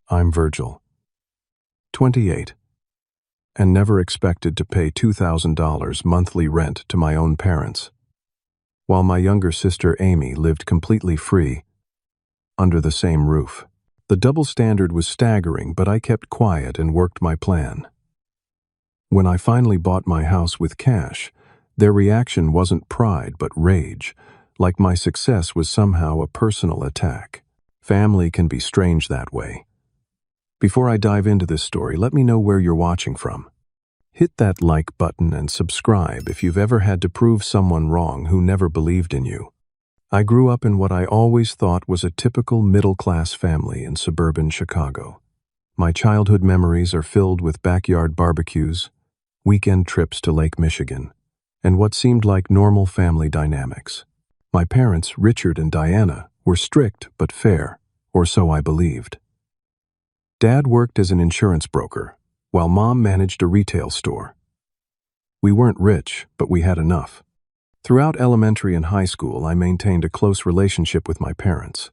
I'm Virgil, 28, and never expected to pay $2,000 monthly rent to my own parents, while my younger sister Amy lived completely free, under the same roof. The double standard was staggering, but I kept quiet and worked my plan. When I finally bought my house with cash, their reaction wasn't pride but rage, like my success was somehow a personal attack. Family can be strange that way. Before I dive into this story, let me know where you're watching from. Hit that like button and subscribe if you've ever had to prove someone wrong who never believed in you. I grew up in what I always thought was a typical middle-class family in suburban Chicago. My childhood memories are filled with backyard barbecues, weekend trips to Lake Michigan, and what seemed like normal family dynamics. My parents, Richard and Diana, were strict but fair, or so I believed. Dad worked as an insurance broker, while Mom managed a retail store. We weren't rich, but we had enough. Throughout elementary and high school, I maintained a close relationship with my parents.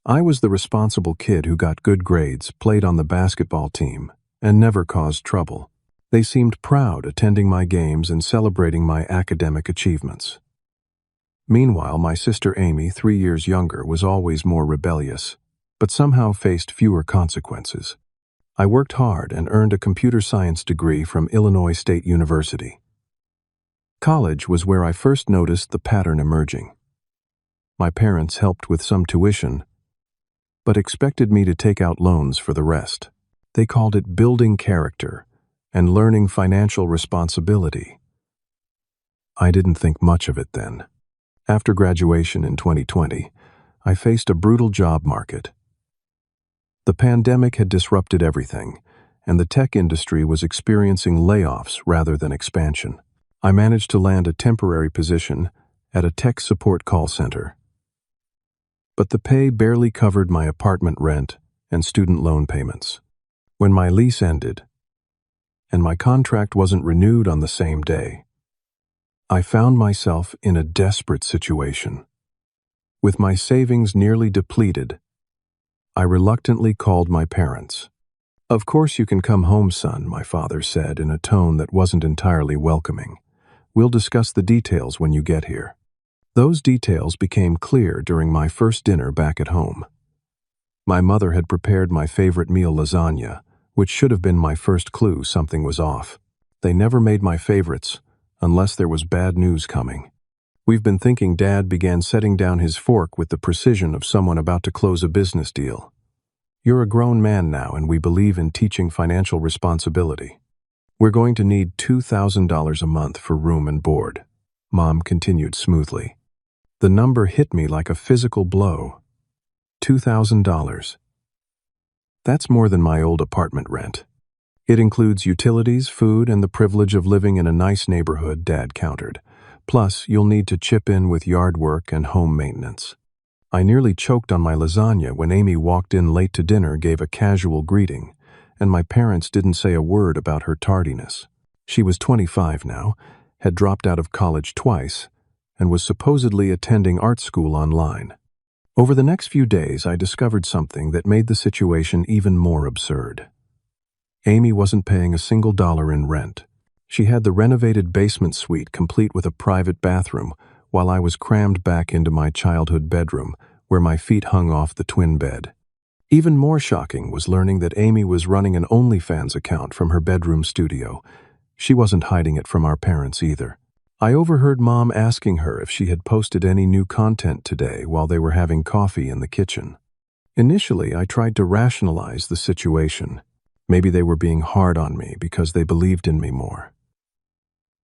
I was the responsible kid who got good grades, played on the basketball team, and never caused trouble. They seemed proud attending my games and celebrating my academic achievements. Meanwhile, my sister Amy, 3 years younger, was always more rebellious, but somehow faced fewer consequences. I worked hard and earned a computer science degree from Illinois State University. College was where I first noticed the pattern emerging. My parents helped with some tuition, but expected me to take out loans for the rest. They called it building character and learning financial responsibility. I didn't think much of it then. After graduation in 2020, I faced a brutal job market. The pandemic had disrupted everything, and the tech industry was experiencing layoffs rather than expansion. I managed to land a temporary position at a tech support call center, but the pay barely covered my apartment rent and student loan payments. When my lease ended, and my contract wasn't renewed on the same day, I found myself in a desperate situation. With my savings nearly depleted, I reluctantly called my parents. "Of course you can come home, son," my father said in a tone that wasn't entirely welcoming. "We'll discuss the details when you get here." Those details became clear during my first dinner back at home. My mother had prepared my favorite meal, lasagna, which should have been my first clue something was off. They never made my favorites, unless there was bad news coming. "We've been thinking," Dad began, setting down his fork with the precision of someone about to close a business deal. "You're a grown man now, and we believe in teaching financial responsibility. We're going to need $2,000 a month for room and board," Mom continued smoothly. The number hit me like a physical blow. $2,000. That's more than my old apartment rent. It includes utilities, food, and the privilege of living in a nice neighborhood, Dad countered. Plus, you'll need to chip in with yard work and home maintenance. I nearly choked on my lasagna when Amy walked in late to dinner, gave a casual greeting, and my parents didn't say a word about her tardiness. She was 25 now, had dropped out of college twice, and was supposedly attending art school online. Over the next few days, I discovered something that made the situation even more absurd. Amy wasn't paying a single dollar in rent. She had the renovated basement suite complete with a private bathroom, while I was crammed back into my childhood bedroom, where my feet hung off the twin bed. Even more shocking was learning that Amy was running an OnlyFans account from her bedroom studio. She wasn't hiding it from our parents either. I overheard Mom asking her if she had posted any new content today while they were having coffee in the kitchen. Initially, I tried to rationalize the situation. Maybe they were being hard on me because they believed in me more.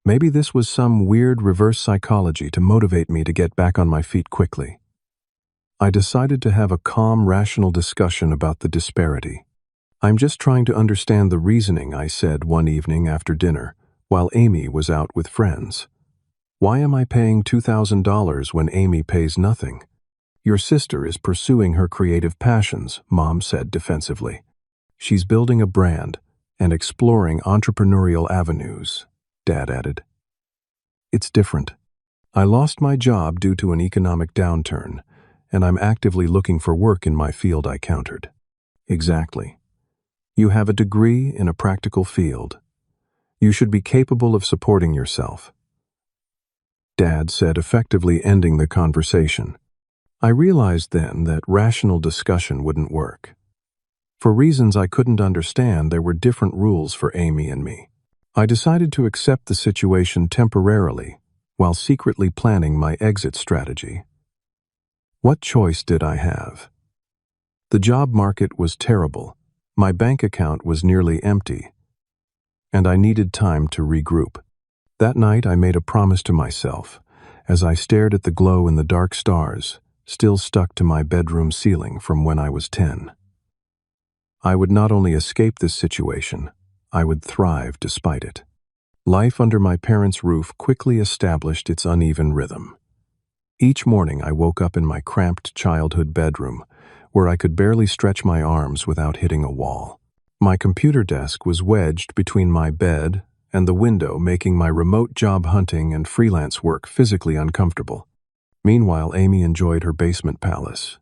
Maybe this was some weird reverse psychology to motivate me to get back on my feet quickly. I decided to have a calm, rational discussion about the disparity. "I'm just trying to understand the reasoning," I said one evening after dinner, while Amy was out with friends. "Why am I paying $2,000 when Amy pays nothing?" "Your sister is pursuing her creative passions," Mom said defensively. "She's building a brand and exploring entrepreneurial avenues," Dad added. "It's different. I lost my job due to an economic downturn, and I'm actively looking for work in my field," I countered. Exactly. You have a degree in a practical field. You should be capable of supporting yourself, Dad said, effectively ending the conversation. I realized then that rational discussion wouldn't work. For reasons I couldn't understand, there were different rules for Amy and me. I decided to accept the situation temporarily while secretly planning my exit strategy. What choice did I have? The job market was terrible, my bank account was nearly empty, and I needed time to regroup. That night I made a promise to myself as I stared at the glow in the dark stars, still stuck to my bedroom ceiling from when I was 10. I would not only escape this situation, I would thrive despite it. Life under my parents' roof quickly established its uneven rhythm. Each morning I woke up in my cramped childhood bedroom, where I could barely stretch my arms without hitting a wall. My computer desk was wedged between my bed and the window, making my remote job hunting and freelance work physically uncomfortable. Meanwhile, Amy enjoyed her basement palace.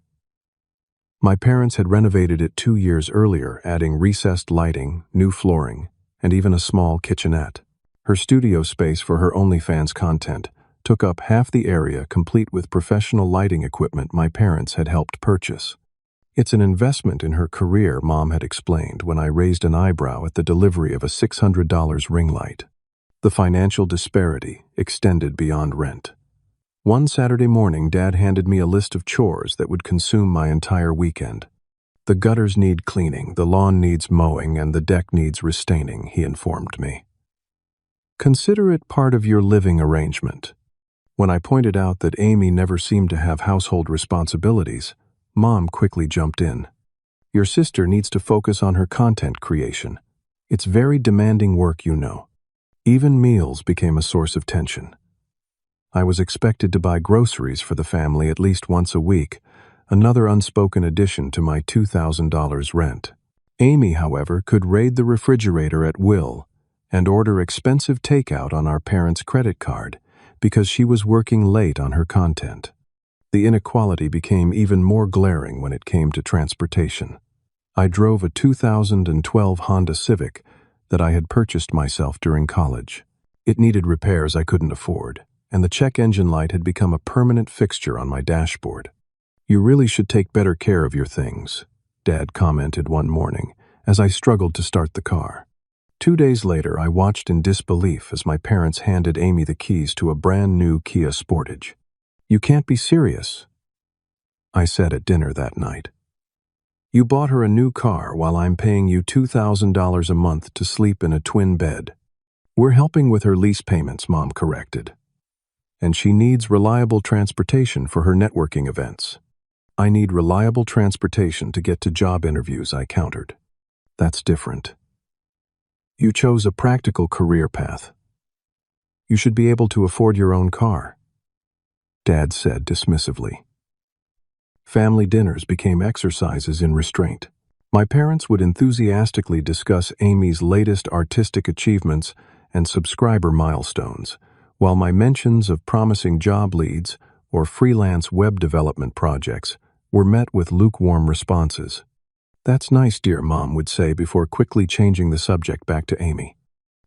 My parents had renovated it 2 years earlier, adding recessed lighting, new flooring, and even a small kitchenette. Her studio space for her OnlyFans content took up half the area, complete with professional lighting equipment my parents had helped purchase. It's an investment in her career, Mom had explained when I raised an eyebrow at the delivery of a $600 ring light. The financial disparity extended beyond rent. One Saturday morning, Dad handed me a list of chores that would consume my entire weekend. The gutters need cleaning, the lawn needs mowing, and the deck needs restaining, he informed me. Consider it part of your living arrangement. When I pointed out that Amy never seemed to have household responsibilities, Mom quickly jumped in. Your sister needs to focus on her content creation. It's very demanding work, you know. Even meals became a source of tension. I was expected to buy groceries for the family at least once a week, another unspoken addition to my $2,000 rent. Amy, however, could raid the refrigerator at will and order expensive takeout on our parents' credit card because she was working late on her content. The inequality became even more glaring when it came to transportation. I drove a 2012 Honda Civic that I had purchased myself during college. It needed repairs I couldn't afford, and the check engine light had become a permanent fixture on my dashboard. You really should take better care of your things, Dad commented one morning as I struggled to start the car. 2 days later, I watched in disbelief as my parents handed Amy the keys to a brand new Kia Sportage. You can't be serious, I said at dinner that night. You bought her a new car while I'm paying you $2,000 a month to sleep in a twin bed. We're helping with her lease payments, Mom corrected. And she needs reliable transportation for her networking events. I need reliable transportation to get to job interviews, I countered. That's different. You chose a practical career path. You should be able to afford your own car, Dad said dismissively. Family dinners became exercises in restraint. My parents would enthusiastically discuss Amy's latest artistic achievements and subscriber milestones, while my mentions of promising job leads or freelance web development projects were met with lukewarm responses. That's nice, dear, Mom would say before quickly changing the subject back to Amy.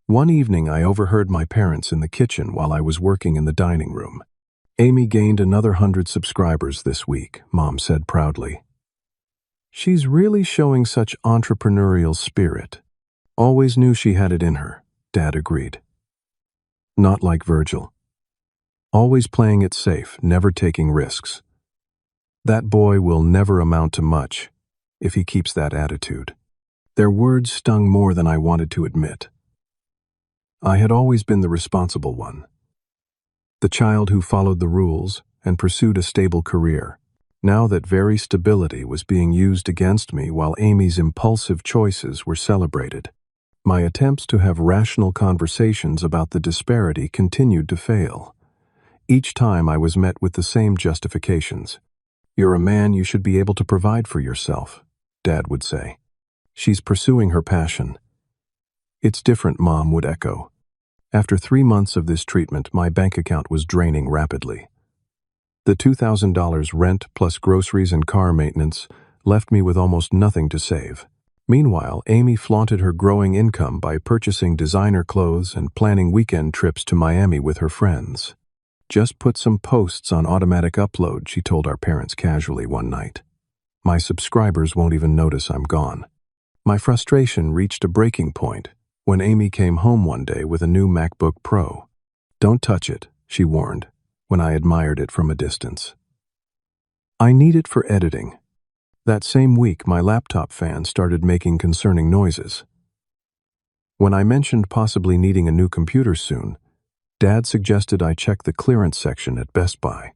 One evening, I overheard my parents in the kitchen while I was working in the dining room. Amy gained another 100 subscribers this week, Mom said proudly. She's really showing such entrepreneurial spirit. Always knew she had it in her, Dad agreed. Not like Virgil. Always playing it safe, never taking risks. That boy will never amount to much if he keeps that attitude. Their words stung more than I wanted to admit. I had always been the responsible one. The child who followed the rules and pursued a stable career. Now that very stability was being used against me while Amy's impulsive choices were celebrated. My attempts to have rational conversations about the disparity continued to fail. Each time I was met with the same justifications. You're a man, you should be able to provide for yourself, Dad would say. She's pursuing her passion. It's different, Mom would echo. After 3 months of this treatment, my bank account was draining rapidly. The $2,000 rent plus groceries and car maintenance left me with almost nothing to save. Meanwhile, Amy flaunted her growing income by purchasing designer clothes and planning weekend trips to Miami with her friends. "Just put some posts on automatic upload," she told our parents casually one night. "My subscribers won't even notice I'm gone." My frustration reached a breaking point when Amy came home one day with a new MacBook Pro. "Don't touch it," she warned, when I admired it from a distance. "I need it for editing." That same week, my laptop fan started making concerning noises. When I mentioned possibly needing a new computer soon, Dad suggested I check the clearance section at Best Buy.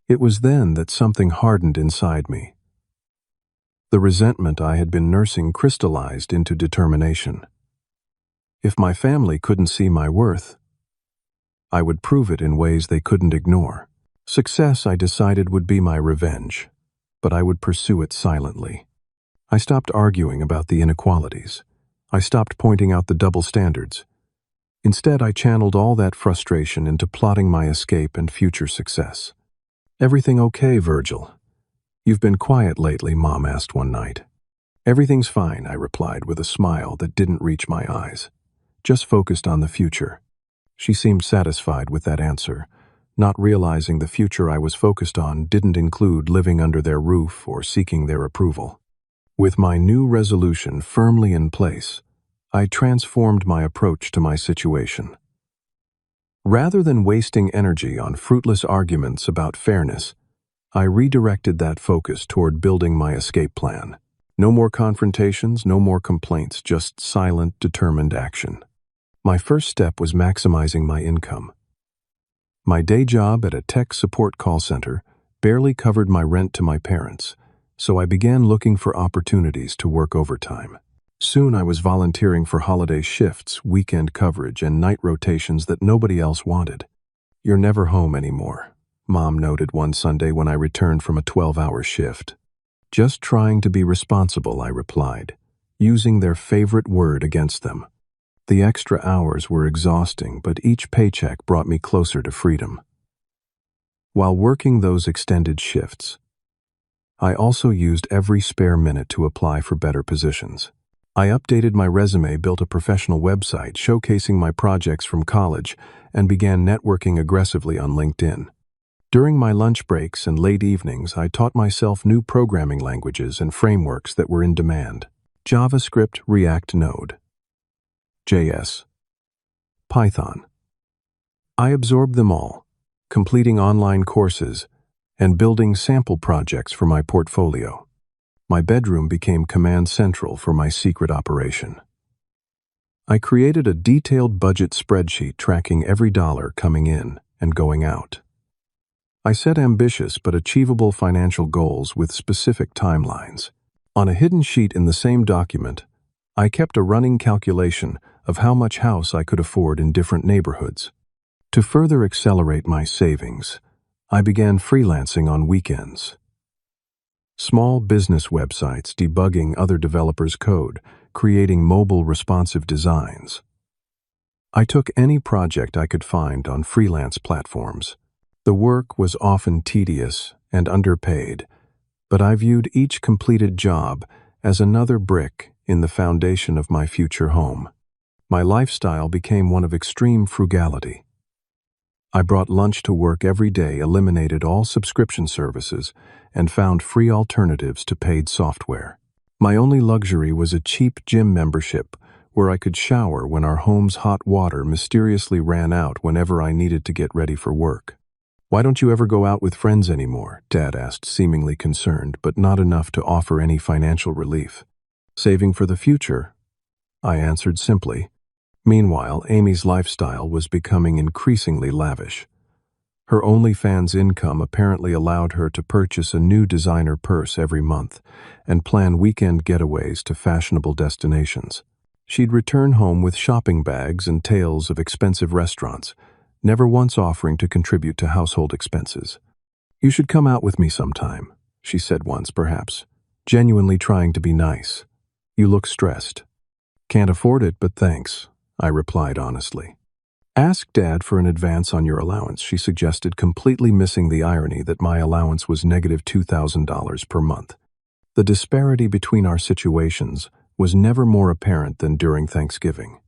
It was then that something hardened inside me. The resentment I had been nursing crystallized into determination. If my family couldn't see my worth, I would prove it in ways they couldn't ignore. Success, I decided, would be my revenge, but I would pursue it silently. I stopped arguing about the inequalities. I stopped pointing out the double standards. Instead, I channeled all that frustration into plotting my escape and future success. "Everything okay, Virgil? You've been quiet lately," Mom asked one night. "Everything's fine," I replied with a smile that didn't reach my eyes. "Just focused on the future." She seemed satisfied with that answer, not realizing the future I was focused on didn't include living under their roof or seeking their approval. With my new resolution firmly in place, I transformed my approach to my situation. Rather than wasting energy on fruitless arguments about fairness, I redirected that focus toward building my escape plan. No more confrontations, no more complaints, just silent, determined action. My first step was maximizing my income. My day job at a tech support call center barely covered my rent to my parents, so I began looking for opportunities to work overtime. Soon I was volunteering for holiday shifts, weekend coverage, and night rotations that nobody else wanted. "You're never home anymore," Mom noted one Sunday when I returned from a 12-hour shift. "Just trying to be responsible," I replied, using their favorite word against them. The extra hours were exhausting, but each paycheck brought me closer to freedom. While working those extended shifts, I also used every spare minute to apply for better positions. I updated my resume, built a professional website showcasing my projects from college, and began networking aggressively on LinkedIn. During my lunch breaks and late evenings, I taught myself new programming languages and frameworks that were in demand: JavaScript, React, Node, JS, Python. I absorbed them all, completing online courses and building sample projects for my portfolio. My bedroom became command central for my secret operation. I created a detailed budget spreadsheet tracking every dollar coming in and going out. I set ambitious but achievable financial goals with specific timelines. On a hidden sheet in the same document, I kept a running calculation of how much house I could afford in different neighborhoods. To further accelerate my savings, I began freelancing on weekends. Small business websites debugging other developers' code, creating mobile responsive designs. I took any project I could find on freelance platforms. The work was often tedious and underpaid, but I viewed each completed job as another brick in the foundation of my future home. My lifestyle became one of extreme frugality. I brought lunch to work every day, eliminated all subscription services, and found free alternatives to paid software. My only luxury was a cheap gym membership where I could shower when our home's hot water mysteriously ran out whenever I needed to get ready for work. "Why don't you ever go out with friends anymore?" Dad asked, seemingly concerned, but not enough to offer any financial relief. "Saving for the future," I answered simply. Meanwhile, Amy's lifestyle was becoming increasingly lavish. Her OnlyFans income apparently allowed her to purchase a new designer purse every month and plan weekend getaways to fashionable destinations. She'd return home with shopping bags and tales of expensive restaurants, never once offering to contribute to household expenses. "You should come out with me sometime," she said once, perhaps genuinely trying to be nice. "You look stressed." "Can't afford it, but thanks," I replied honestly. "Ask Dad for an advance on your allowance," she suggested, completely missing the irony that my allowance was negative $2,000 per month. The disparity between our situations was never more apparent than during Thanksgiving.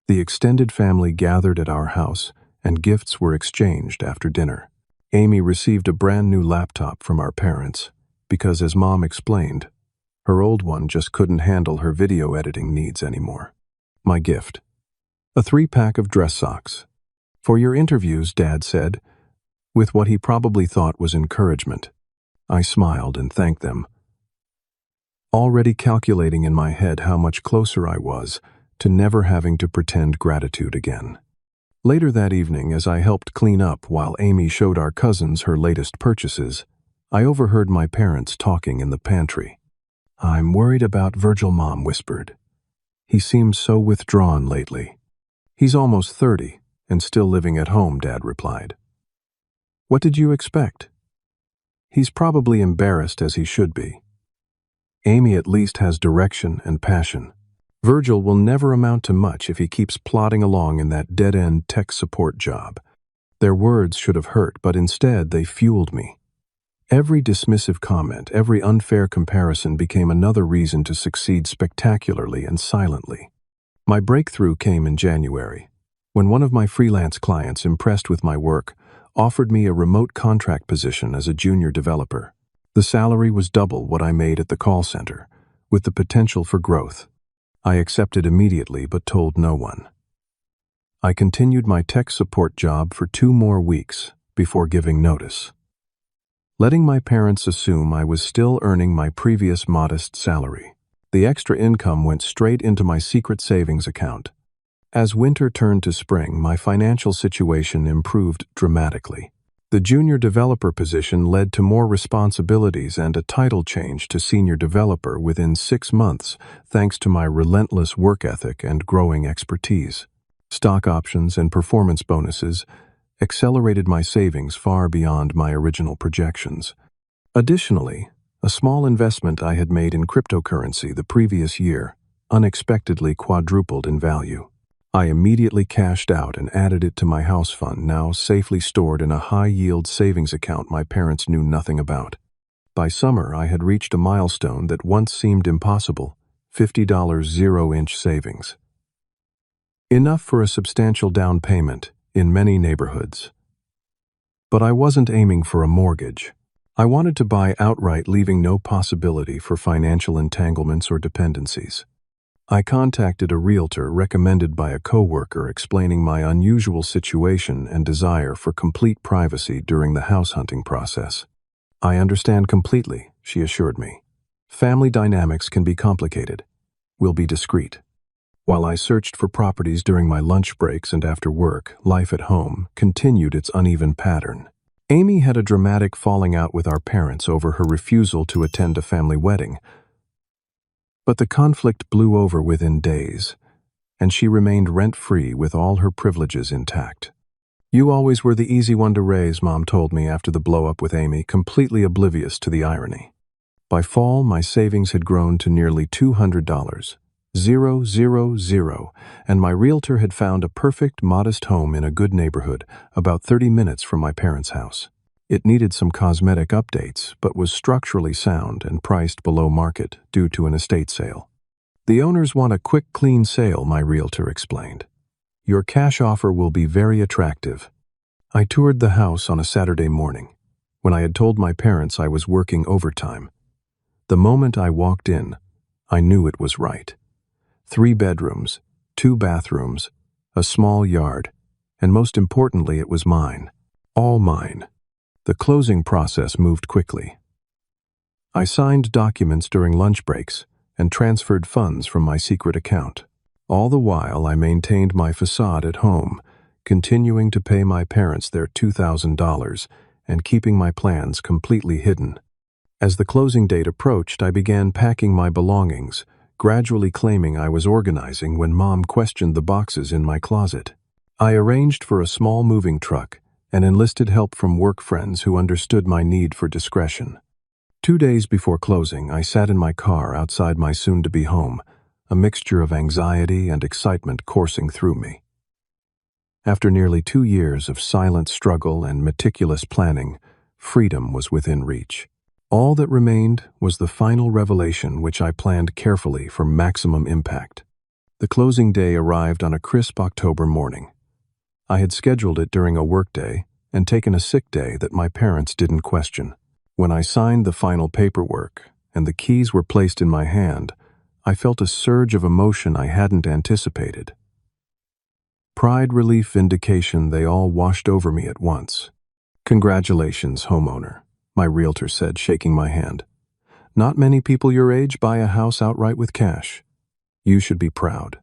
The extended family gathered at our house, and gifts were exchanged after dinner. Amy received a brand new laptop from our parents because, as Mom explained, her old one just couldn't handle her video editing needs anymore. My gift: a 3-pack of dress socks. "For your interviews," Dad said, with what he probably thought was encouragement. I smiled and thanked them, already calculating in my head how much closer I was to never having to pretend gratitude again. Later that evening, as I helped clean up while Amy showed our cousins her latest purchases, I overheard my parents talking in the pantry. "I'm worried about Virgil," Mom whispered. "He seems so withdrawn lately." "He's almost 30 and still living at home," Dad replied. "What did you expect? He's probably embarrassed, as he should be. Amy at least has direction and passion. Virgil will never amount to much if he keeps plodding along in that dead-end tech support job." Their words should have hurt, but instead they fueled me. Every dismissive comment, every unfair comparison became another reason to succeed spectacularly and silently. My breakthrough came in January, when one of my freelance clients, impressed with my work, offered me a remote contract position as a junior developer. The salary was double what I made at the call center, with the potential for growth. I accepted immediately but told no one. I continued my tech support job for 2 more weeks before giving notice, letting my parents assume I was still earning my previous modest salary. The extra income went straight into my secret savings account. As winter turned to spring, my financial situation improved dramatically. The junior developer position led to more responsibilities and a title change to senior developer within 6 months, thanks to my relentless work ethic and growing expertise. Stock options and performance bonuses accelerated my savings far beyond my original projections. Additionally, a small investment I had made in cryptocurrency the previous year unexpectedly quadrupled in value. I immediately cashed out and added it to my house fund, now safely stored in a high-yield savings account my parents knew nothing about. By summer, I had reached a milestone that once seemed impossible: $50 zero-inch savings. Enough for a substantial down payment in many neighborhoods. But I wasn't aiming for a mortgage. I wanted to buy outright, leaving no possibility for financial entanglements or dependencies. I contacted a realtor recommended by a coworker, explaining my unusual situation and desire for complete privacy during the house hunting process. "I understand completely," she assured me. "Family dynamics can be complicated. We'll be discreet." While I searched for properties during my lunch breaks and after work, life at home continued its uneven pattern. Amy had a dramatic falling out with our parents over her refusal to attend a family wedding. But the conflict blew over within days, and she remained rent-free with all her privileges intact. "You always were the easy one to raise," Mom told me after the blow-up with Amy, completely oblivious to the irony. By fall, my savings had grown to nearly $200, 000, and my realtor had found a perfect, modest home in a good neighborhood, about 30 minutes from my parents' house. It needed some cosmetic updates, but was structurally sound and priced below market due to an estate sale. "The owners want a quick, clean sale," my realtor explained. "Your cash offer will be very attractive." I toured the house on a Saturday morning, when I had told my parents I was working overtime. The moment I walked in, I knew it was right. 3 bedrooms, 2 bathrooms, a small yard, and most importantly, it was mine. All mine. The closing process moved quickly. I signed documents during lunch breaks and transferred funds from my secret account. All the while, I maintained my facade at home, continuing to pay my parents their $2,000 and keeping my plans completely hidden. As the closing date approached, I began packing my belongings, gradually claiming I was organizing when Mom questioned the boxes in my closet. I arranged for a small moving truck and enlisted help from work friends who understood my need for discretion. 2 days before closing, I sat in my car outside my soon-to-be home, a mixture of anxiety and excitement coursing through me. After nearly 2 years of silent struggle and meticulous planning, freedom was within reach. All that remained was the final revelation, which I planned carefully for maximum impact. The closing day arrived on a crisp October morning. I had scheduled it during a workday and taken a sick day that my parents didn't question. When I signed the final paperwork and the keys were placed in my hand, I felt a surge of emotion I hadn't anticipated. Pride, relief, vindication, they all washed over me at once. "Congratulations, homeowner," my realtor said, shaking my hand. "Not many people your age buy a house outright with cash. You should be proud."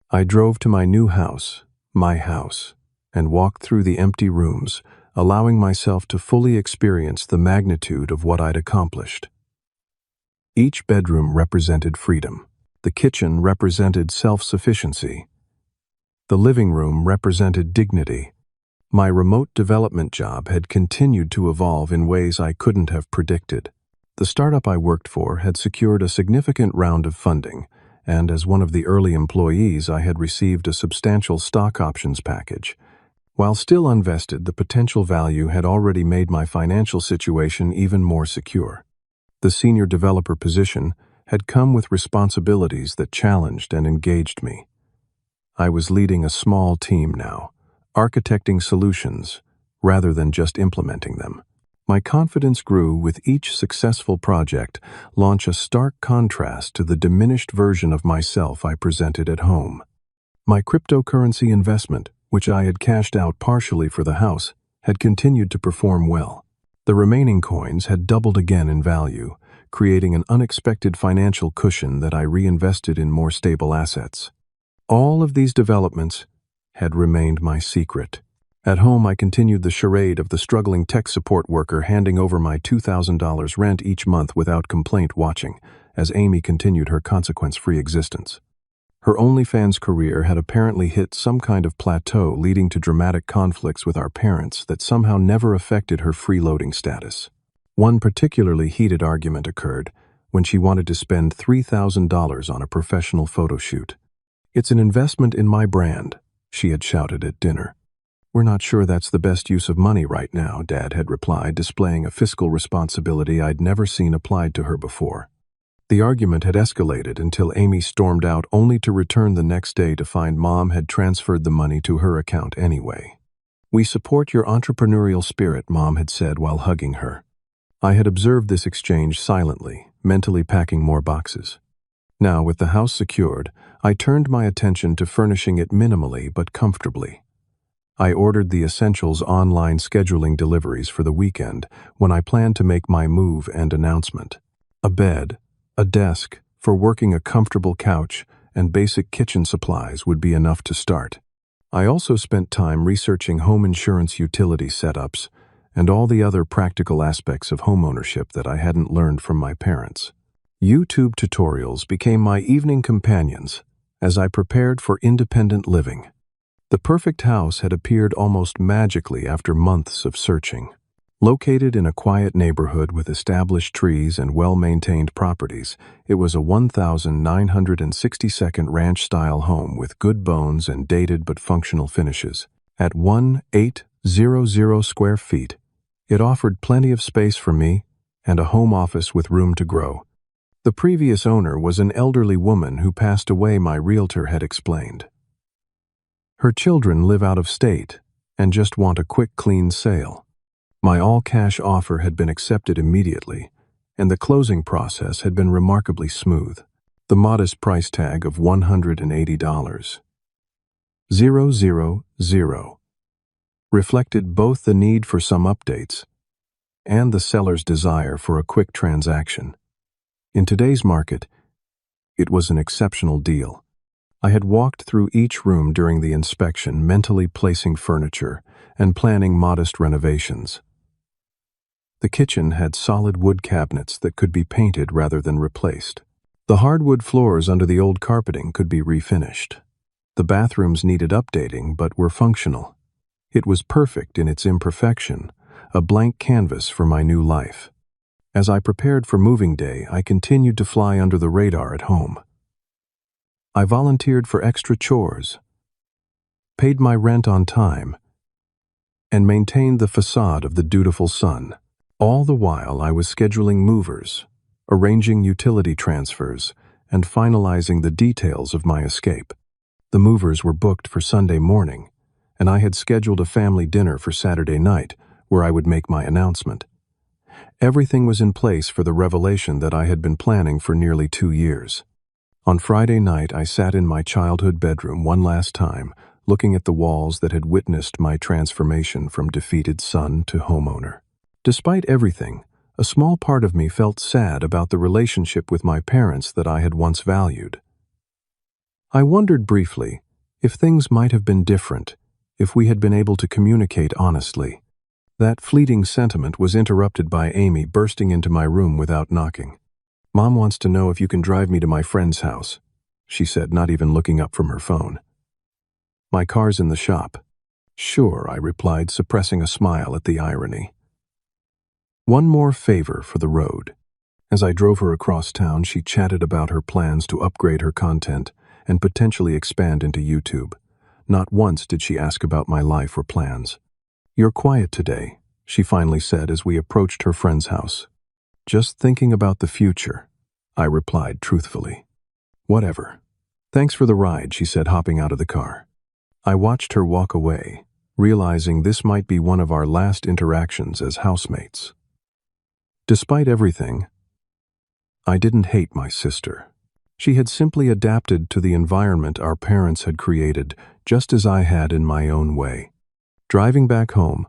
I drove to my new house, my house, and walked through the empty rooms, allowing myself to fully experience the magnitude of what I'd accomplished. Each bedroom represented freedom. The kitchen represented self-sufficiency. The living room represented dignity. My remote development job had continued to evolve in ways I couldn't have predicted. The startup I worked for had secured a significant round of funding, and as one of the early employees, I had received a substantial stock options package. While still unvested, the potential value had already made my financial situation even more secure. The senior developer position had come with responsibilities that challenged and engaged me. I was leading a small team now, architecting solutions rather than just implementing them. My confidence grew with each successful project, launch a stark contrast to the diminished version of myself I presented at home. My cryptocurrency investment, which I had cashed out partially for the house, had continued to perform well. The remaining coins had doubled again in value, creating an unexpected financial cushion that I reinvested in more stable assets. All of these developments had remained my secret. At home, I continued the charade of the struggling tech support worker handing over my $2,000 rent each month without complaint, watching as Amy continued her consequence-free existence. Her OnlyFans career had apparently hit some kind of plateau, leading to dramatic conflicts with our parents that somehow never affected her freeloading status. One particularly heated argument occurred when she wanted to spend $3,000 on a professional photo shoot. "It's an investment in my brand," she had shouted at dinner. "We're not sure that's the best use of money right now," Dad had replied, displaying a fiscal responsibility I'd never seen applied to her before. The argument had escalated until Amy stormed out, only to return the next day to find Mom had transferred the money to her account anyway. "We support your entrepreneurial spirit," Mom had said while hugging her. I had observed this exchange silently, mentally packing more boxes. Now, with the house secured, I turned my attention to furnishing it minimally but comfortably. I ordered the essentials online, scheduling deliveries for the weekend when I planned to make my move and announcement. A bed, a desk for working, a comfortable couch, and basic kitchen supplies would be enough to start. I also spent time researching home insurance, utility setups, and all the other practical aspects of homeownership that I hadn't learned from my parents. YouTube tutorials became my evening companions as I prepared for independent living. The perfect house had appeared almost magically after months of searching. Located in a quiet neighborhood with established trees and well-maintained properties, it was a 1,962nd ranch-style home with good bones and dated but functional finishes. At 1,800 square feet, it offered plenty of space for me and a home office with room to grow. The previous owner was an elderly woman who passed away, my realtor had explained. Her children live out of state and just want a quick, clean sale. My all-cash offer had been accepted immediately, and the closing process had been remarkably smooth. The modest price tag of $180,000 reflected both the need for some updates and the seller's desire for a quick transaction. In today's market, it was an exceptional deal. I had walked through each room during the inspection, mentally placing furniture and planning modest renovations. The kitchen had solid wood cabinets that could be painted rather than replaced. The hardwood floors under the old carpeting could be refinished. The bathrooms needed updating but were functional. It was perfect in its imperfection, a blank canvas for my new life. As I prepared for moving day, I continued to fly under the radar at home. I volunteered for extra chores, paid my rent on time, and maintained the facade of the dutiful son. All the while I was scheduling movers, arranging utility transfers, and finalizing the details of my escape. The movers were booked for Sunday morning, and I had scheduled a family dinner for Saturday night where I would make my announcement. Everything was in place for the revelation that I had been planning for nearly 2 years. On Friday night, I sat in my childhood bedroom one last time, looking at the walls that had witnessed my transformation from defeated son to homeowner. Despite everything, a small part of me felt sad about the relationship with my parents that I had once valued. I wondered briefly if things might have been different if we had been able to communicate honestly. That fleeting sentiment was interrupted by Amy bursting into my room without knocking. "Mom wants to know if you can drive me to my friend's house," she said, not even looking up from her phone. "My car's in the shop." "Sure," I replied, suppressing a smile at the irony. One more favor for the road. As I drove her across town, she chatted about her plans to upgrade her content and potentially expand into YouTube. Not once did she ask about my life or plans. "You're quiet today," she finally said as we approached her friend's house. "Just thinking about the future," I replied truthfully. "Whatever. Thanks for the ride," she said, hopping out of the car. I watched her walk away, realizing this might be one of our last interactions as housemates. Despite everything, I didn't hate my sister. She had simply adapted to the environment our parents had created, just as I had in my own way. Driving back home,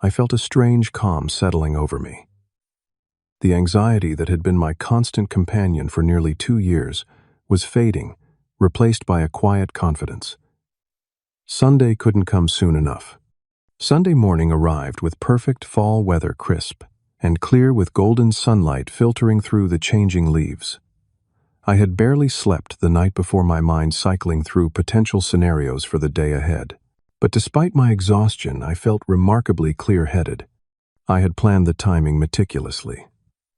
I felt a strange calm settling over me. The anxiety that had been my constant companion for nearly 2 years was fading, replaced by a quiet confidence. Sunday couldn't come soon enough. Sunday morning arrived with perfect fall weather, crisp and clear with golden sunlight filtering through the changing leaves. I had barely slept the night before, my mind cycling through potential scenarios for the day ahead. But despite my exhaustion, I felt remarkably clear-headed. I had planned the timing meticulously.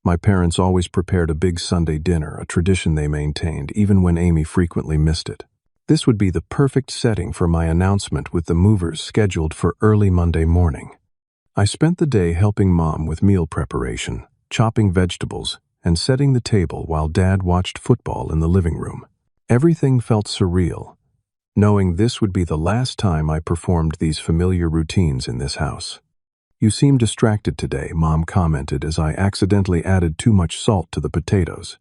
My parents always prepared a big Sunday dinner, a tradition they maintained, even when Amy frequently missed it. This would be the perfect setting for my announcement with the movers scheduled for early Monday morning. I spent the day helping Mom with meal preparation, chopping vegetables, and setting the table while Dad watched football in the living room. Everything felt surreal, knowing this would be the last time I performed these familiar routines in this house. "You seem distracted today," Mom commented as I accidentally added too much salt to the potatoes.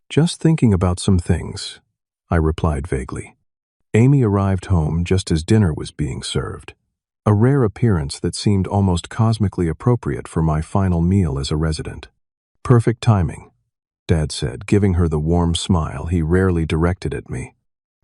"Just thinking about some things," I replied vaguely. Amy arrived home just as dinner was being served, a rare appearance that seemed almost cosmically appropriate for my final meal as a resident. "Perfect timing," Dad said, giving her the warm smile he rarely directed at me.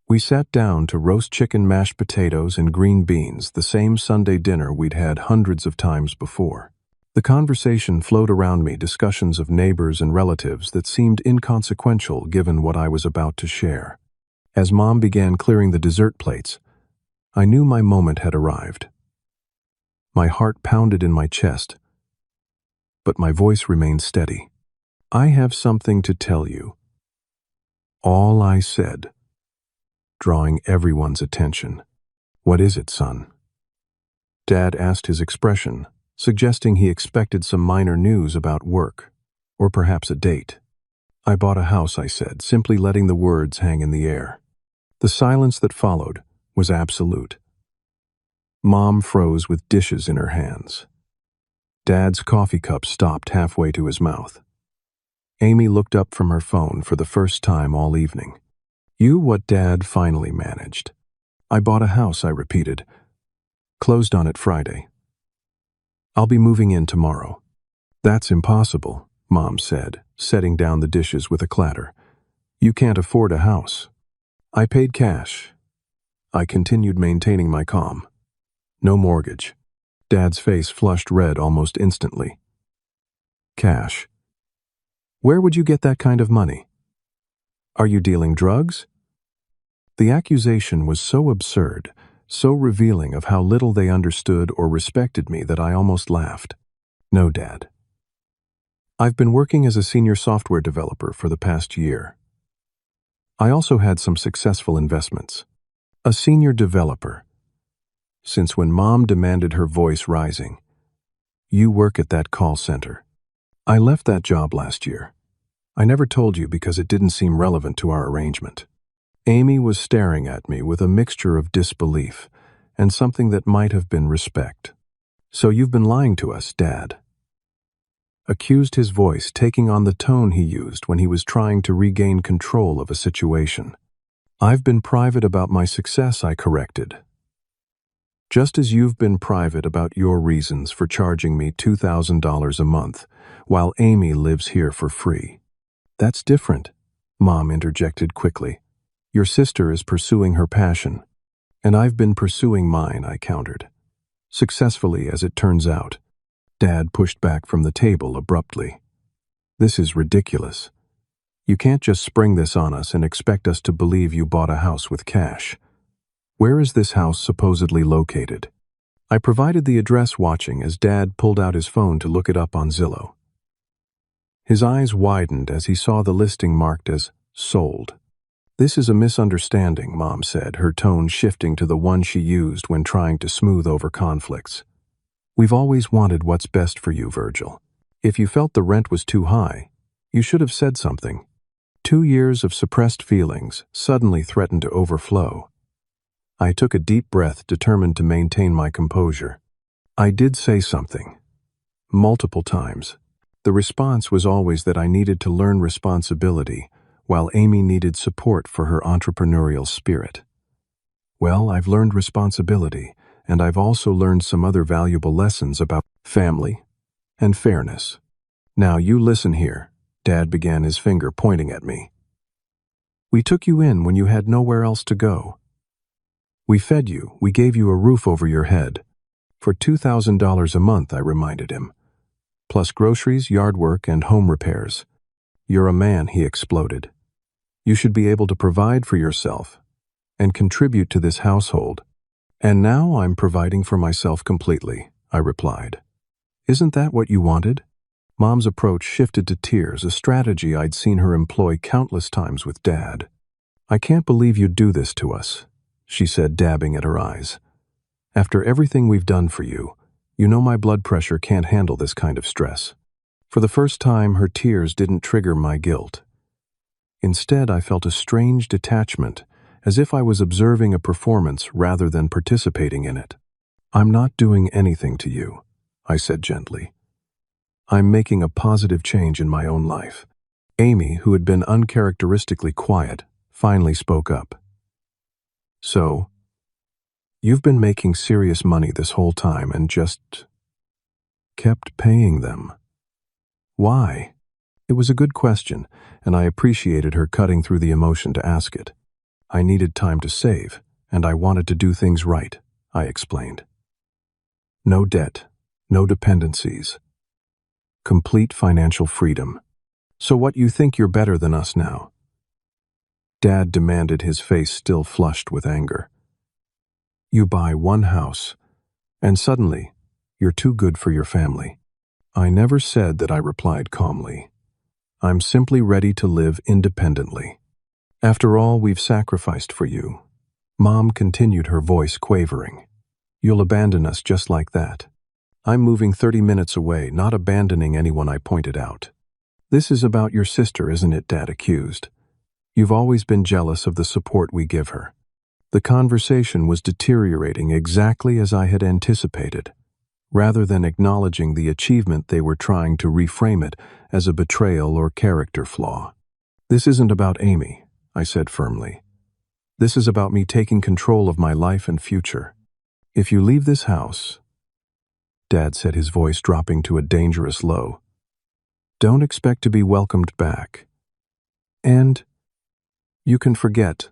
We sat down to roast chicken, mashed potatoes, and green beans, the same Sunday dinner we'd had hundreds of times before. The conversation flowed around me, discussions of neighbors and relatives that seemed inconsequential given what I was about to share. As Mom began clearing the dessert plates, I knew my moment had arrived. My heart pounded in my chest, but my voice remained steady. "I have something to tell you." All I said, drawing everyone's attention. "What is it, son?" Dad asked, his expression suggesting he expected some minor news about work, or perhaps a date. "I bought a house," I said, simply letting the words hang in the air. The silence that followed was absolute. Mom froze with dishes in her hands. Dad's coffee cup stopped halfway to his mouth. Amy looked up from her phone for the first time all evening. What Dad finally managed. "I bought a house," I repeated. "Closed on it Friday. I'll be moving in tomorrow." "That's impossible," Mom said, setting down the dishes with a clatter. "You can't afford a house." "I paid cash." I continued, maintaining my calm. "No mortgage." Dad's face flushed red almost instantly. "Cash? Where would you get that kind of money? Are you dealing drugs?" The accusation was so absurd, so revealing of how little they understood or respected me, that I almost laughed. "No, Dad. I've been working as a senior software developer for the past year. I also had some successful investments." "A senior developer? Since when?" Mom demanded, her voice rising. "You work at that call center?" I left that job last year. I never told you because it didn't seem relevant to our arrangement. Amy was staring at me with a mixture of disbelief and something that might have been respect. So you've been lying to us, Dad? Accused, his voice taking on the tone he used when he was trying to regain control of a situation. I've been private about my success, I corrected. Just as you've been private about your reasons for charging me $2,000 a month, while Amy lives here for free. That's different, Mom interjected quickly. Your sister is pursuing her passion, and I've been pursuing mine, I countered. Successfully, as it turns out. Dad pushed back from the table abruptly. This is ridiculous. You can't just spring this on us and expect us to believe you bought a house with cash. Where is this house supposedly located? I provided the address, watching as Dad pulled out his phone to look it up on Zillow. His eyes widened as he saw the listing marked as sold. This is a misunderstanding, Mom said, her tone shifting to the one she used when trying to smooth over conflicts. We've always wanted what's best for you, Virgil. If you felt the rent was too high, you should have said something. 2 years of suppressed feelings suddenly threatened to overflow. I took a deep breath, determined to maintain my composure. I did say something. Multiple times. The response was always that I needed to learn responsibility, while Amy needed support for her entrepreneurial spirit. Well, I've learned responsibility, and I've also learned some other valuable lessons about family and fairness. Now you listen here, Dad began, his finger pointing at me. We took you in when you had nowhere else to go. We fed you, we gave you a roof over your head. For $2,000 a month, I reminded him. Plus groceries, yard work, and home repairs. You're a man, he exploded. You should be able to provide for yourself and contribute to this household. And now I'm providing for myself completely, I replied. Isn't that what you wanted? Mom's approach shifted to tears, a strategy I'd seen her employ countless times with Dad. I can't believe you'd do this to us, she said, dabbing at her eyes. After everything we've done for you, you know my blood pressure can't handle this kind of stress. For the first time, her tears didn't trigger my guilt. Instead, I felt a strange detachment, as if I was observing a performance rather than participating in it. I'm not doing anything to you, I said gently. I'm making a positive change in my own life. Amy, who had been uncharacteristically quiet, finally spoke up. So, you've been making serious money this whole time and just kept paying them. Why? It was a good question, and I appreciated her cutting through the emotion to ask it. I needed time to save, and I wanted to do things right, I explained. No debt, no dependencies. Complete financial freedom. So what, you think you're better than us now? Dad demanded, his face still flushed with anger. You buy one house, and suddenly, you're too good for your family. I never said that, I replied calmly. I'm simply ready to live independently. After all we've sacrificed for you. Mom continued, her voice quavering. You'll abandon us just like that. I'm moving 30 minutes away, not abandoning anyone, I pointed out. This is about your sister, isn't it, Dad accused. You've always been jealous of the support we give her. The conversation was deteriorating exactly as I had anticipated. Rather than acknowledging the achievement, they were trying to reframe it as a betrayal or character flaw. This isn't about Amy, I said firmly. This is about me taking control of my life and future. If you leave this house, Dad said, his voice dropping to a dangerous low, don't expect to be welcomed back. And you can forget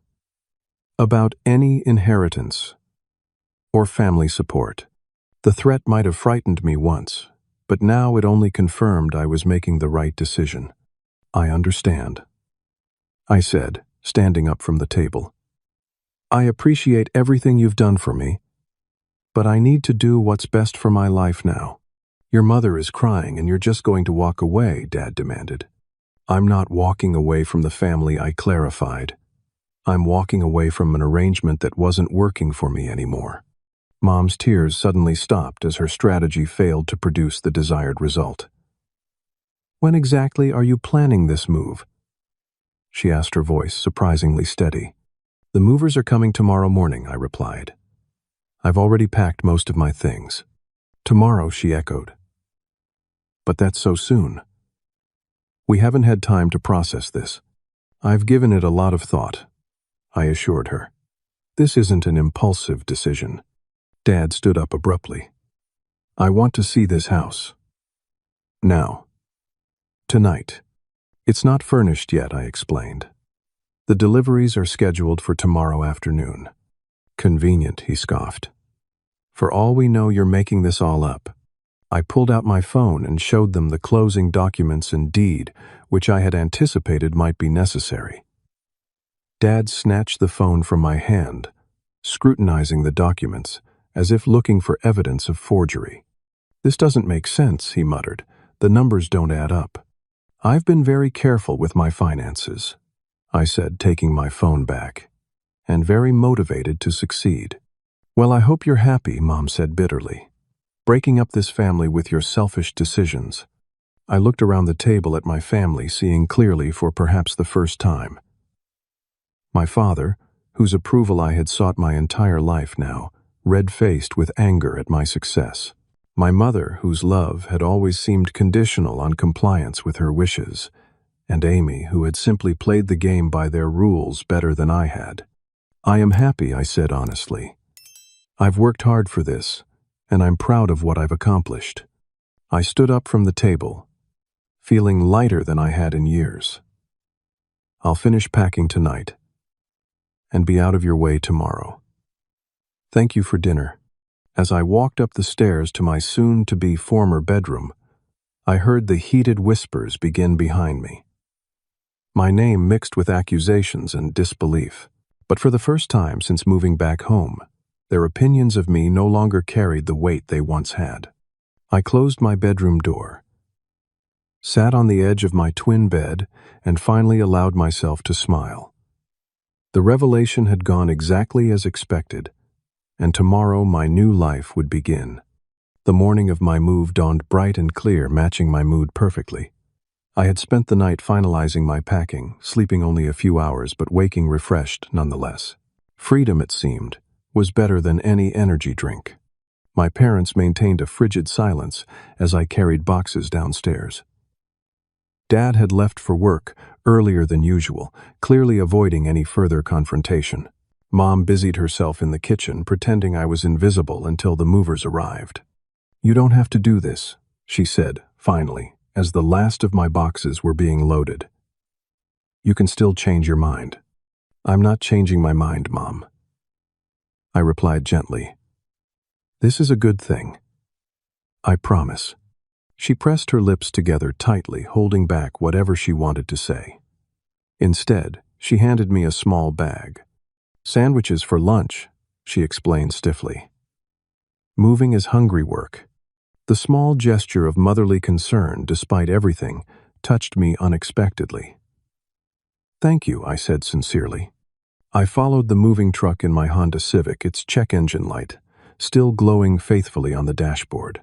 about any inheritance or family support. The threat might have frightened me once, but now it only confirmed I was making the right decision. I understand, I said, standing up from the table. I appreciate everything you've done for me, but I need to do what's best for my life now. Your mother is crying and you're just going to walk away, Dad demanded. I'm not walking away from the family, I clarified. I'm walking away from an arrangement that wasn't working for me anymore. Mom's tears suddenly stopped as her strategy failed to produce the desired result. When exactly are you planning this move? She asked, her voice surprisingly steady. The movers are coming tomorrow morning, I replied. I've already packed most of my things. Tomorrow, she echoed. But that's so soon. We haven't had time to process this. I've given it a lot of thought, I assured her. This isn't an impulsive decision. Dad stood up abruptly. I want to see this house. Now. Tonight. It's not furnished yet, I explained. The deliveries are scheduled for tomorrow afternoon. Convenient, he scoffed. For all we know, you're making this all up. I pulled out my phone and showed them the closing documents and deed, which I had anticipated might be necessary. Dad snatched the phone from my hand, scrutinizing the documents, as if looking for evidence of forgery. This doesn't make sense, he muttered. The numbers don't add up. I've been very careful with my finances, I said, taking my phone back, and very motivated to succeed. Well, I hope you're happy, Mom said bitterly. Breaking up this family with your selfish decisions. I looked around the table at my family, seeing clearly for perhaps the first time. My father, whose approval I had sought my entire life now, red-faced with anger at my success. My mother, whose love had always seemed conditional on compliance with her wishes, and Amy, who had simply played the game by their rules better than I had. I am happy, I said honestly. I've worked hard for this, and I'm proud of what I've accomplished. I stood up from the table, feeling lighter than I had in years. I'll finish packing tonight, and be out of your way tomorrow. Thank you for dinner. As I walked up the stairs to my soon-to-be former bedroom, I heard the heated whispers begin behind me. My name mixed with accusations and disbelief, but for the first time since moving back home, their opinions of me no longer carried the weight they once had. I closed my bedroom door, sat on the edge of my twin bed, and finally allowed myself to smile. The revelation had gone exactly as expected, and tomorrow my new life would begin. The morning of my move dawned bright and clear, matching my mood perfectly. I had spent the night finalizing my packing, sleeping only a few hours but waking refreshed nonetheless. Freedom, it seemed, was better than any energy drink. My parents maintained a frigid silence as I carried boxes downstairs. Dad had left for work earlier than usual, clearly avoiding any further confrontation. Mom busied herself in the kitchen, pretending I was invisible until the movers arrived. You don't have to do this, she said, finally, as the last of my boxes were being loaded. You can still change your mind. I'm not changing my mind, Mom, I replied gently. This is a good thing. I promise. She pressed her lips together tightly, holding back whatever she wanted to say. Instead, she handed me a small bag. Sandwiches for lunch, she explained stiffly. Moving is hungry work. The small gesture of motherly concern, despite everything, touched me unexpectedly. Thank you, I said sincerely. I followed the moving truck in my Honda Civic, its check engine light, still glowing faithfully on the dashboard.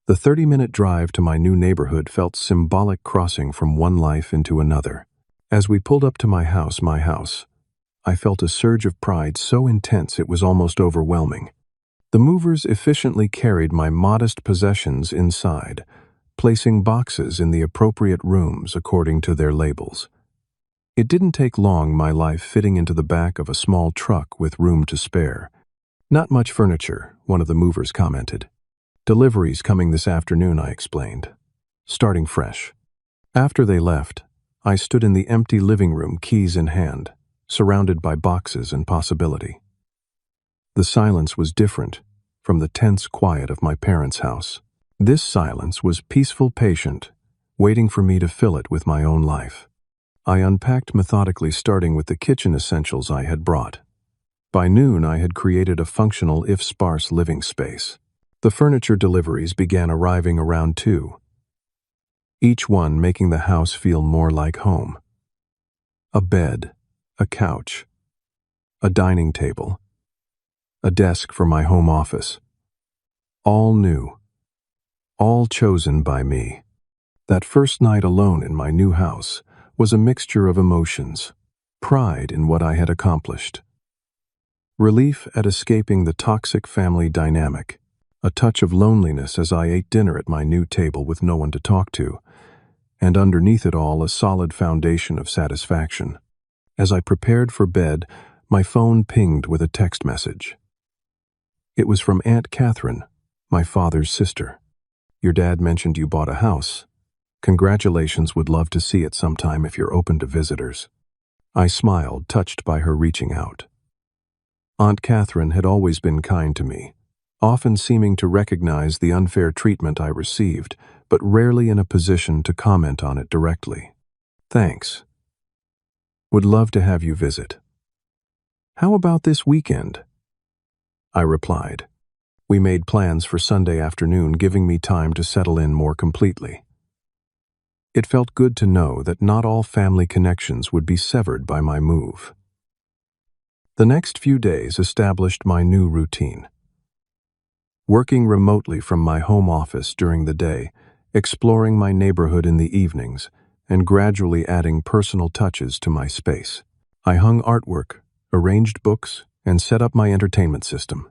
The 30-minute drive to my new neighborhood felt symbolic, crossing from one life into another. As we pulled up to my house, I felt a surge of pride so intense it was almost overwhelming. The movers efficiently carried my modest possessions inside, placing boxes in the appropriate rooms according to their labels. It didn't take long, my life fitting into the back of a small truck with room to spare. Not much furniture, one of the movers commented. Deliveries coming this afternoon, I explained, starting fresh. After they left, I stood in the empty living room, keys in hand, surrounded by boxes and possibility. The silence was different from the tense quiet of my parents' house. This silence was peaceful, patient, waiting for me to fill it with my own life. I unpacked methodically, starting with the kitchen essentials I had brought. By noon, I had created a functional, if sparse, living space. The furniture deliveries began arriving around 2, each one making the house feel more like home. A bed, a couch, a dining table, a desk for my home office. All new, all chosen by me. That first night alone in my new house was a mixture of emotions: pride in what I had accomplished, relief at escaping the toxic family dynamic, a touch of loneliness as I ate dinner at my new table with no one to talk to, and underneath it all a solid foundation of satisfaction. As I prepared for bed, my phone pinged with a text message. It was from Aunt Catherine, my father's sister. "Your dad mentioned you bought a house. Congratulations, would love to see it sometime if you're open to visitors." I smiled, touched by her reaching out. Aunt Catherine had always been kind to me, often seeming to recognize the unfair treatment I received, but rarely in a position to comment on it directly. "Thanks. Would love to have you visit. How about this weekend?" I replied. We made plans for Sunday afternoon, giving me time to settle in more completely. It felt good to know that not all family connections would be severed by my move. The next few days established my new routine. Working remotely from my home office during the day, exploring my neighborhood in the evenings, and gradually adding personal touches to my space. I hung artwork, arranged books, and set up my entertainment system.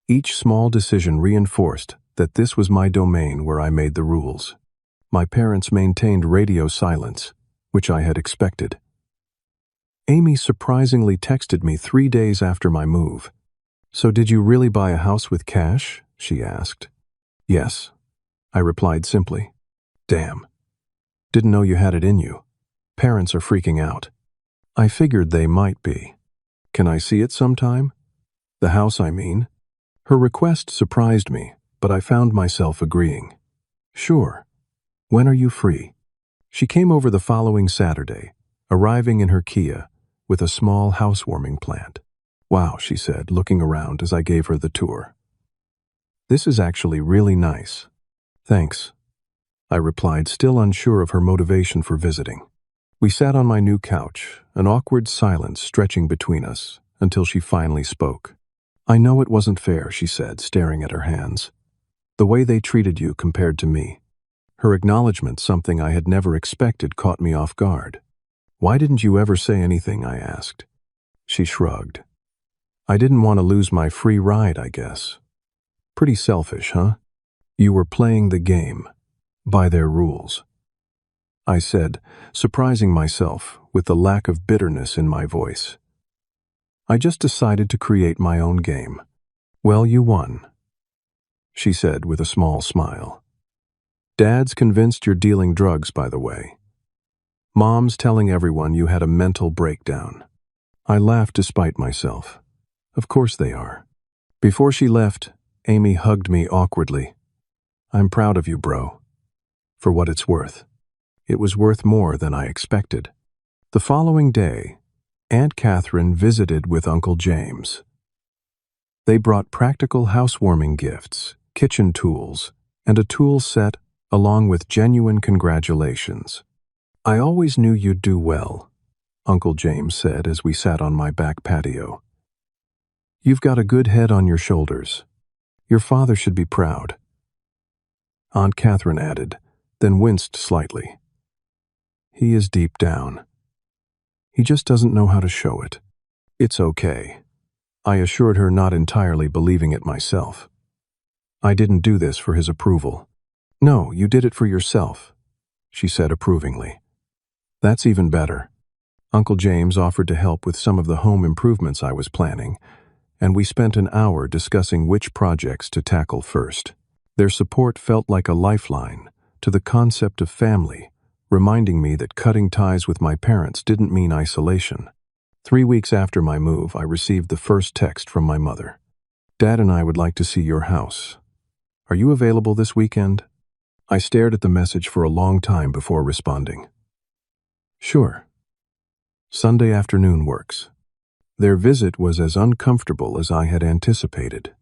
Each small decision reinforced that this was my domain where I made the rules. My parents maintained radio silence, which I had expected. Amy surprisingly texted me 3 days after my move. "So did you really buy a house with cash?" she asked. "Yes," I replied simply. "Damn. Didn't know you had it in you. Parents are freaking out." I figured they might be. "Can I see it sometime? The house, I mean." Her request surprised me, but I found myself agreeing. "Sure. When are you free?" She came over the following Saturday, arriving in her Kia with a small housewarming plant. "Wow," she said, looking around as I gave her the tour. "This is actually really nice." "Thanks," I replied, still unsure of her motivation for visiting. We sat on my new couch, an awkward silence stretching between us, until she finally spoke. "I know it wasn't fair," she said, staring at her hands. "The way they treated you compared to me." Her acknowledgement, something I had never expected, caught me off guard. "Why didn't you ever say anything?" I asked. She shrugged. "I didn't want to lose my free ride, I guess." "Pretty selfish, huh?" "You were playing the game, by their rules," I said, surprising myself with the lack of bitterness in my voice. "I just decided to create my own game." "Well, you won," she said with a small smile. "Dad's convinced you're dealing drugs, by the way. Mom's telling everyone you had a mental breakdown." I laughed despite myself. "Of course they are." Before she left, Amy hugged me awkwardly. "I'm proud of you, bro. For what it's worth." It was worth more than I expected. The following day, Aunt Catherine visited with Uncle James. They brought practical housewarming gifts, kitchen tools, and a tool set along with genuine congratulations. "I always knew you'd do well," Uncle James said as we sat on my back patio. "You've got a good head on your shoulders. Your father should be proud." Aunt Catherine added, then winced slightly. "He is deep down. He just doesn't know how to show it." "It's okay," I assured her, not entirely believing it myself. "I didn't do this for his approval." "No, you did it for yourself," she said approvingly. "That's even better." Uncle James offered to help with some of the home improvements I was planning, and we spent an hour discussing which projects to tackle first. Their support felt like a lifeline to the concept of family, reminding me that cutting ties with my parents didn't mean isolation. 3 weeks after my move, I received the first text from my mother. "Dad and I would like to see your house. Are you available this weekend?" I stared at the message for a long time before responding. "Sure. Sunday afternoon works." Their visit was as uncomfortable as I had anticipated.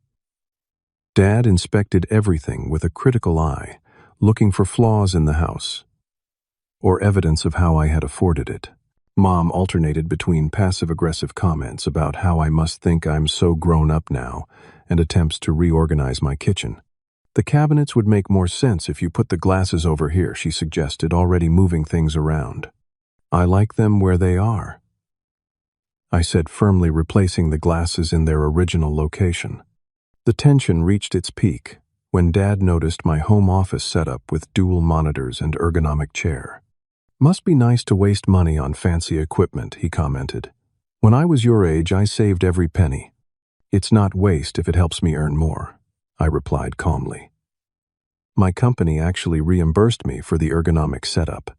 Dad inspected everything with a critical eye, looking for flaws in the house, or evidence of how I had afforded it. Mom alternated between passive-aggressive comments about how I must think I'm so grown up now and attempts to reorganize my kitchen. The cabinets would make more sense if you put the glasses over here, she suggested, already moving things around. I like them where they are, I said, firmly replacing the glasses in their original location. The tension reached its peak when Dad noticed my home office setup with dual monitors and ergonomic chair. Must be nice to waste money on fancy equipment, he commented. When I was your age, I saved every penny. It's not waste if it helps me earn more, I replied calmly. My company actually reimbursed me for the ergonomic setup.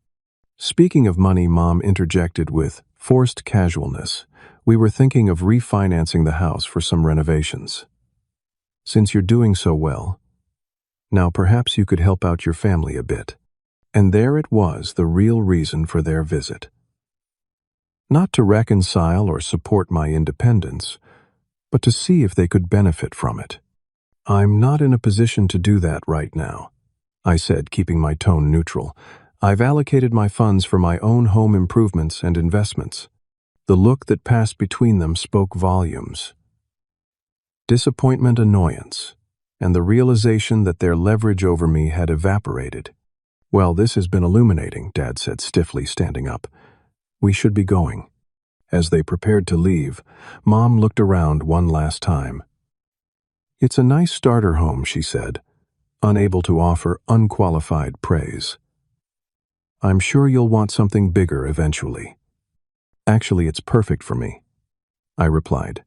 Speaking of money, Mom interjected with forced casualness. We were thinking of refinancing the house for some renovations. Since you're doing so well, now perhaps you could help out your family a bit. And there it was, the real reason for their visit. Not to reconcile or support my independence, but to see if they could benefit from it. I'm not in a position to do that right now, I said, keeping my tone neutral. I've allocated my funds for my own home improvements and investments. The look that passed between them spoke volumes. Disappointment, annoyance, and the realization that their leverage over me had evaporated. Well, this has been illuminating, Dad said stiffly, standing up. We should be going. As they prepared to leave, Mom looked around one last time. It's a nice starter home, she said, unable to offer unqualified praise. I'm sure you'll want something bigger eventually. Actually, it's perfect for me, I replied.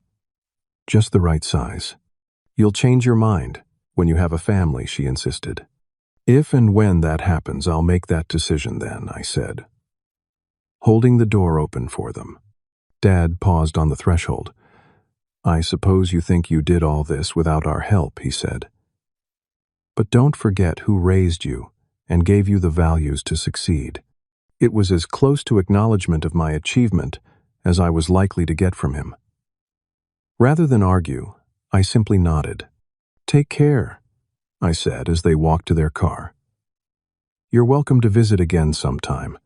Just the right size. You'll change your mind when you have a family, she insisted. If and when that happens, I'll make that decision then, I said, holding the door open for them. Dad paused on the threshold. I suppose you think you did all this without our help, he said. But don't forget who raised you and gave you the values to succeed. It was as close to acknowledgement of my achievement as I was likely to get from him. Rather than argue, I simply nodded. Take care, I said as they walked to their car. You're welcome to visit again sometime.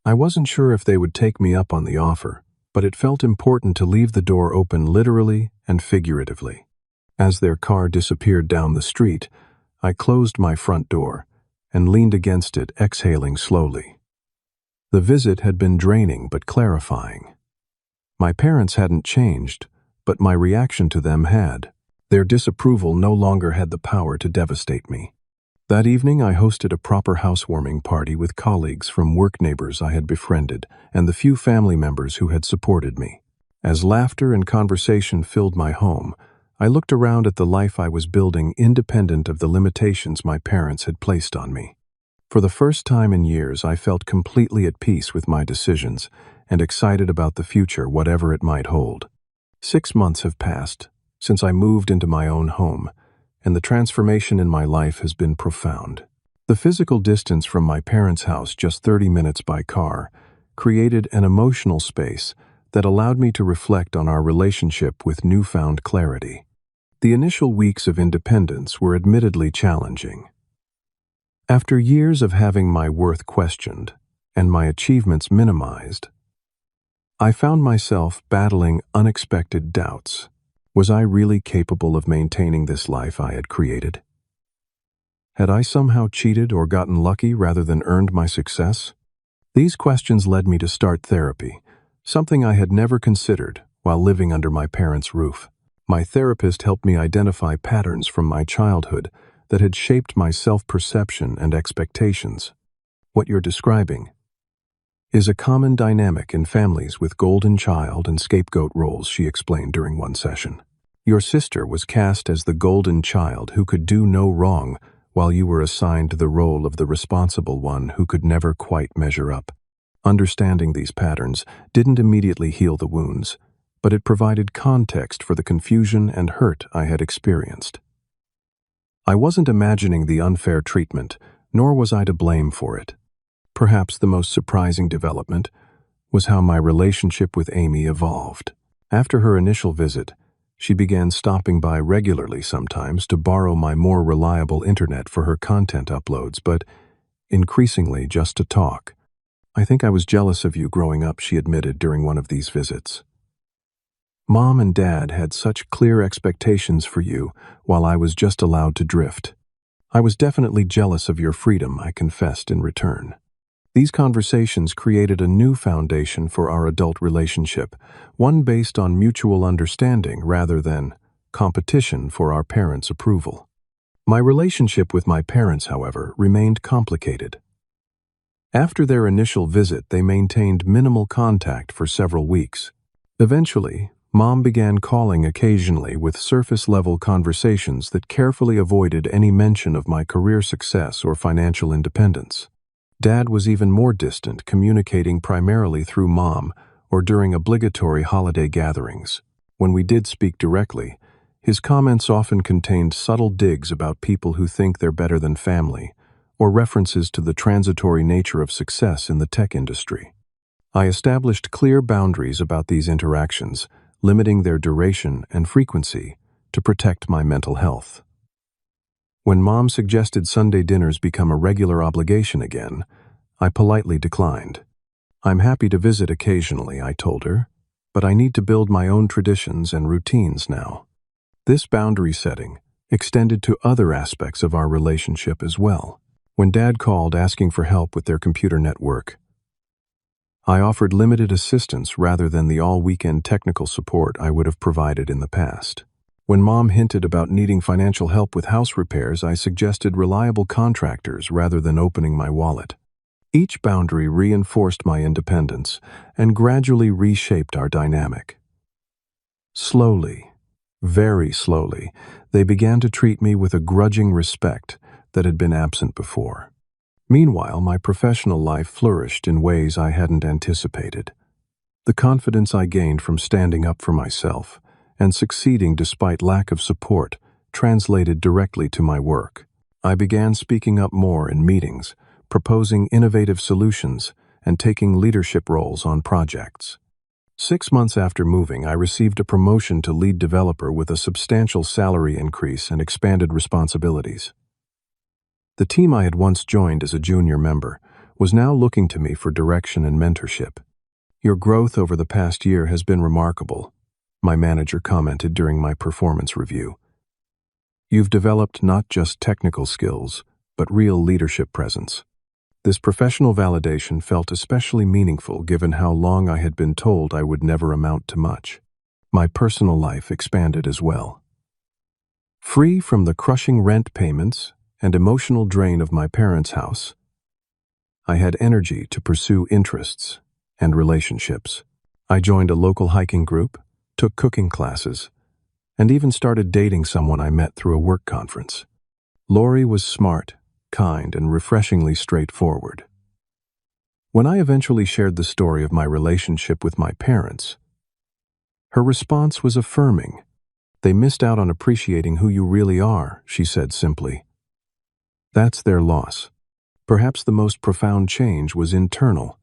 I wasn't sure if they would take me up on the offer, but it felt important to leave the door open literally and figuratively. As their car disappeared down the street, I closed my front door and leaned against it, exhaling slowly. The visit had been draining but clarifying. My parents hadn't changed, but my reaction to them had. Their disapproval no longer had the power to devastate me. That evening, I hosted a proper housewarming party with colleagues from work neighbors I had befriended and the few family members who had supported me. As laughter and conversation filled my home, I looked around at the life I was building independent of the limitations my parents had placed on me. For the first time in years, I felt completely at peace with my decisions and excited about the future, whatever it might hold. 6 months have passed since I moved into my own home, and the transformation in my life has been profound. The physical distance from my parents' house, just 30 minutes by car, created an emotional space that allowed me to reflect on our relationship with newfound clarity. The initial weeks of independence were admittedly challenging. After years of having my worth questioned and my achievements minimized, I found myself battling unexpected doubts. Was I really capable of maintaining this life I had created? Had I somehow cheated or gotten lucky rather than earned my success? These questions led me to start therapy, something I had never considered while living under my parents' roof. My therapist helped me identify patterns from my childhood that had shaped my self-perception and expectations. What you're describing is a common dynamic in families with golden child and scapegoat roles, she explained during one session. Your sister was cast as the golden child who could do no wrong, while you were assigned the role of the responsible one who could never quite measure up. Understanding these patterns didn't immediately heal the wounds, but it provided context for the confusion and hurt I had experienced. I wasn't imagining the unfair treatment, nor was I to blame for it. Perhaps the most surprising development was how my relationship with Amy evolved. After her initial visit, she began stopping by regularly, sometimes to borrow my more reliable internet for her content uploads, but increasingly just to talk. I think I was jealous of you growing up, she admitted during one of these visits. Mom and Dad had such clear expectations for you, while I was just allowed to drift. I was definitely jealous of your freedom, I confessed in return. These conversations created a new foundation for our adult relationship, one based on mutual understanding rather than competition for our parents' approval. My relationship with my parents, however, remained complicated. After their initial visit, they maintained minimal contact for several weeks. Eventually, Mom began calling occasionally with surface-level conversations that carefully avoided any mention of my career success or financial independence. Dad was even more distant, communicating primarily through Mom or during obligatory holiday gatherings. When we did speak directly, his comments often contained subtle digs about people who think they're better than family, or references to the transitory nature of success in the tech industry. I established clear boundaries about these interactions, limiting their duration and frequency to protect my mental health. When Mom suggested Sunday dinners become a regular obligation again, I politely declined. I'm happy to visit occasionally, I told her, but I need to build my own traditions and routines now. This boundary setting extended to other aspects of our relationship as well. When Dad called asking for help with their computer network, I offered limited assistance rather than the all-weekend technical support I would have provided in the past. When Mom hinted about needing financial help with house repairs, I suggested reliable contractors rather than opening my wallet. Each boundary reinforced my independence and gradually reshaped our dynamic. Slowly, very slowly, they began to treat me with a grudging respect that had been absent before. Meanwhile, my professional life flourished in ways I hadn't anticipated. The confidence I gained from standing up for myself and succeeding despite lack of support translated directly to my work. I began speaking up more in meetings, proposing innovative solutions, and taking leadership roles on projects. 6 months after moving, I received a promotion to lead developer with a substantial salary increase and expanded responsibilities. The team I had once joined as a junior member was now looking to me for direction and mentorship. Your growth over the past year has been remarkable, my manager commented during my performance review. You've developed not just technical skills, but real leadership presence. This professional validation felt especially meaningful given how long I had been told I would never amount to much. My personal life expanded as well. Free from the crushing rent payments and emotional drain of my parents' house, I had energy to pursue interests and relationships. I joined a local hiking group, took cooking classes, and even started dating someone I met through a work conference. Lori was smart, kind, and refreshingly straightforward. When I eventually shared the story of my relationship with my parents, her response was affirming. They missed out on appreciating who you really are, she said simply. That's their loss. Perhaps the most profound change was internal.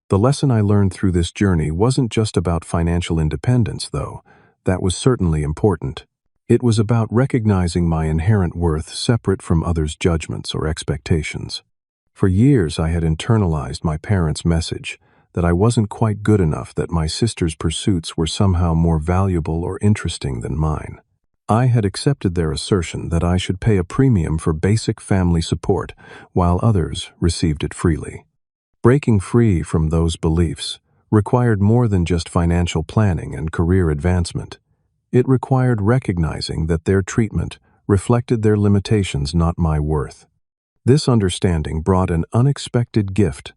The lesson I learned through this journey wasn't just about financial independence, though. That was certainly important. It was about recognizing my inherent worth separate from others' judgments or expectations. For years, I had internalized my parents' message that I wasn't quite good enough, that my sister's pursuits were somehow more valuable or interesting than mine. I had accepted their assertion that I should pay a premium for basic family support, while others received it freely. Breaking free from those beliefs required more than just financial planning and career advancement. It required recognizing that their treatment reflected their limitations, not my worth. This understanding brought an unexpected gift: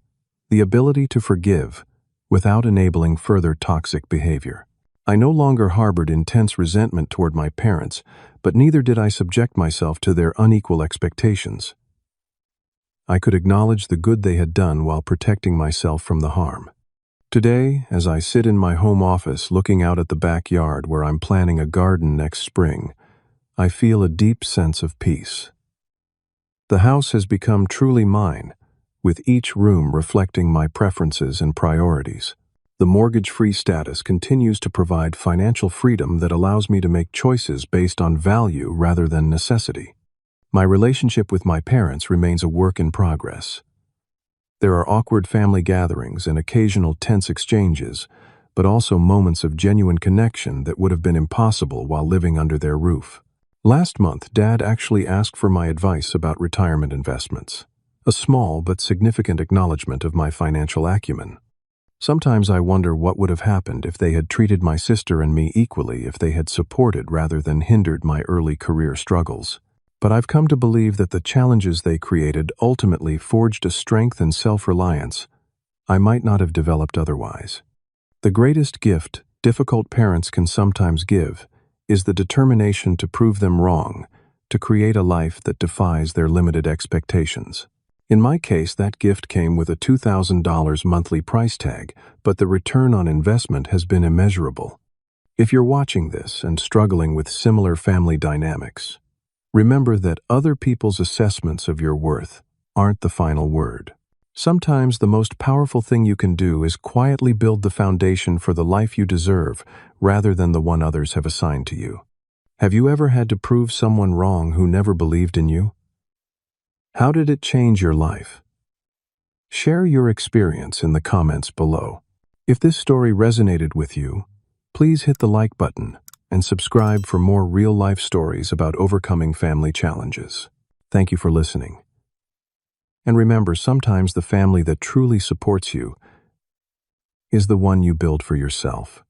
the ability to forgive without enabling further toxic behavior. I no longer harbored intense resentment toward my parents, but neither did I subject myself to their unequal expectations. I could acknowledge the good they had done while protecting myself from the harm. Today, as I sit in my home office looking out at the backyard where I'm planning a garden next spring, I feel a deep sense of peace. The house has become truly mine, with each room reflecting my preferences and priorities. The mortgage-free status continues to provide financial freedom that allows me to make choices based on value rather than necessity. My relationship with my parents remains a work in progress. There are awkward family gatherings and occasional tense exchanges, but also moments of genuine connection that would have been impossible while living under their roof. Last month, Dad actually asked for my advice about retirement investments. A small but significant acknowledgement of my financial acumen. Sometimes I wonder what would have happened if they had treated my sister and me equally, if they had supported rather than hindered my early career struggles. But I've come to believe that the challenges they created ultimately forged a strength and self-reliance I might not have developed otherwise. The greatest gift difficult parents can sometimes give is the determination to prove them wrong, to create a life that defies their limited expectations. In my case, that gift came with a $2,000 monthly price tag, but the return on investment has been immeasurable. If you're watching this and struggling with similar family dynamics, remember that other people's assessments of your worth aren't the final word. Sometimes the most powerful thing you can do is quietly build the foundation for the life you deserve rather than the one others have assigned to you. Have you ever had to prove someone wrong who never believed in you? How did it change your life? Share your experience in the comments below. If this story resonated with you, please hit the like button and subscribe for more real-life stories about overcoming family challenges. Thank you for listening. And remember, sometimes the family that truly supports you is the one you build for yourself.